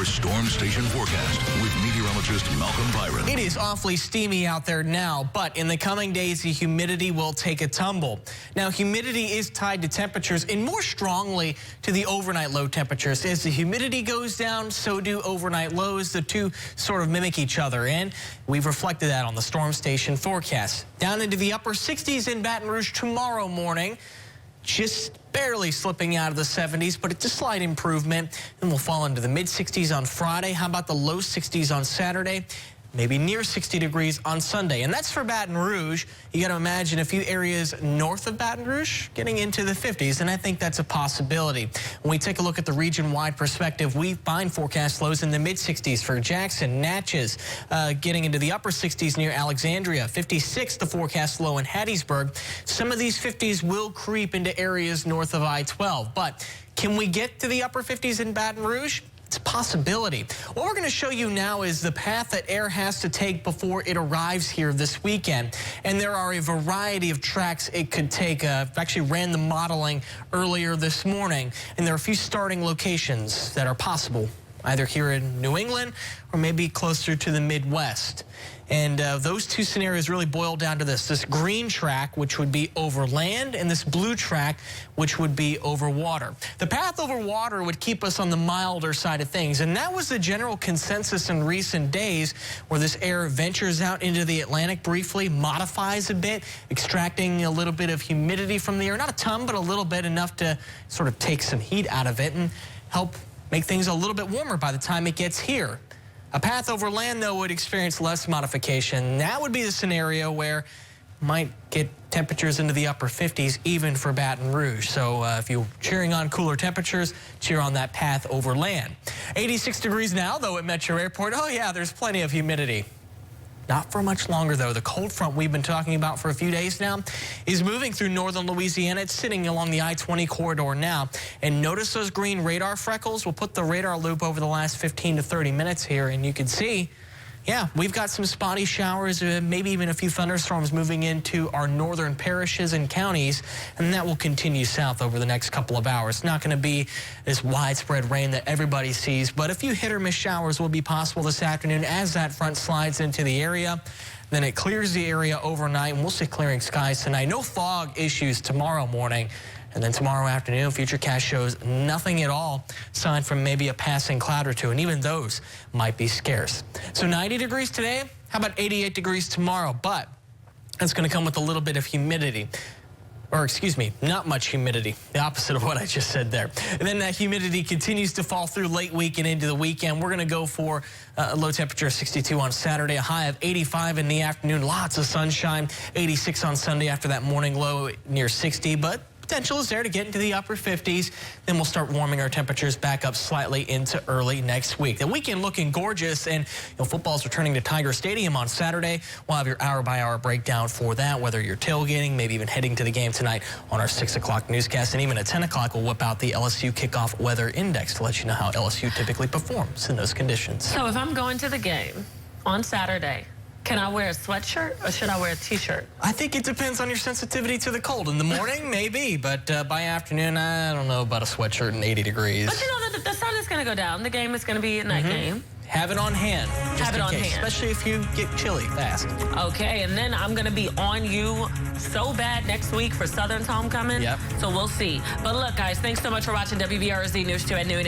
Storm Station forecast with meteorologist Malcolm Byron. It is awfully steamy out there now, but in the coming days, the humidity will take a tumble. Now, humidity is tied to temperatures and more strongly to the overnight low temperatures. As the humidity goes down, so do overnight lows. The two sort of mimic each other, and we've reflected that on the Storm Station forecast. Down into the upper 60s in Baton Rouge tomorrow morning. Just barely slipping out of the 70s, but it's a slight improvement. And we'll fall into the mid-60s on Friday. How about the low 60s on Saturday? Maybe near 60 degrees on Sunday. And that's for Baton Rouge. You got to imagine a few areas north of Baton Rouge getting into the 50s, and I think that's a possibility. When we take a look at the region-wide perspective, we find forecast lows in the mid-60s for Jackson, Natchez, getting into the upper 60s near Alexandria. 56, the forecast low in Hattiesburg. Some of these 50s will creep into areas north of I-12, but can we get to the upper 50s in Baton Rouge? It's a possibility. What we're going to show you now is the path that air has to take before it arrives here this weekend. And there are a variety of tracks it could take. Actually ran the modeling earlier this morning, and there are a few starting locations that are possible, either here in New England or maybe closer to the Midwest. And those two scenarios really boil down to this green track, which would be over land, and this blue track, which would be over water. The path over water would keep us on the milder side of things, and that was the general consensus in recent days, where this air ventures out into the Atlantic briefly, modifies a bit, extracting a little bit of humidity from the air. Not a ton, but a little bit, enough to sort of take some heat out of it and help make things a little bit warmer by the time it gets here. A path over land, though, would experience less modification. That would be the scenario where might get temperatures into the upper 50s, even for Baton Rouge. So if you're cheering on cooler temperatures, cheer on that path over land. 86 degrees now, though, at Metro Airport. Oh, yeah, there's plenty of humidity. Not for much longer, though. The cold front we've been talking about for a few days now is moving through northern Louisiana. It's sitting along the I-20 corridor now. And notice those green radar freckles. We'll put the radar loop over the last 15 to 30 minutes here, and you can see, yeah, we've got some spotty showers, maybe even a few thunderstorms moving into our northern parishes and counties, and that will continue south over the next couple of hours. Not going to be this widespread rain that everybody sees, but a few hit-or-miss showers will be possible this afternoon as that front slides into the area. Then it clears the area overnight, and we'll see clearing skies tonight. No fog issues tomorrow morning. And then tomorrow afternoon, Futurecast shows nothing at all, aside from maybe a passing cloud or two, and even those might be scarce. So 90 degrees today, how about 88 degrees tomorrow? But that's going to come with a little bit of humidity. Or excuse me, not much humidity, the opposite of what I just said there. And then that humidity continues to fall through late week and into the weekend. We're going to go for a low temperature of 62 on Saturday, a high of 85 in the afternoon, lots of sunshine, 86 on Sunday after that morning low near 60, but potential is there to get into the upper 50s. Then we'll start warming our temperatures back up slightly into early next week. The weekend looking gorgeous, and football's returning to Tiger Stadium on Saturday. We'll have your hour-by-hour breakdown for that, whether you're tailgating, maybe even heading to the game tonight on our 6 o'clock newscast. And even at 10 o'clock, we'll whip out the LSU Kickoff Weather Index to let you know how LSU typically performs in those conditions. So if I'm going to the game on Saturday, can I wear a sweatshirt or should I wear a t-shirt? I think it depends on your sensitivity to the cold. In the morning, maybe, but by afternoon, I don't know about a sweatshirt in 80 degrees. But you know, the sun is going to go down. The game is going to be a night game. Have it on hand. Have it on hand. Especially if you get chilly fast. Okay, and then I'm going to be on you so bad next week for Southern's homecoming. Yep. So we'll see. But look, guys, thanks so much for watching WBRZ News 2 at noon.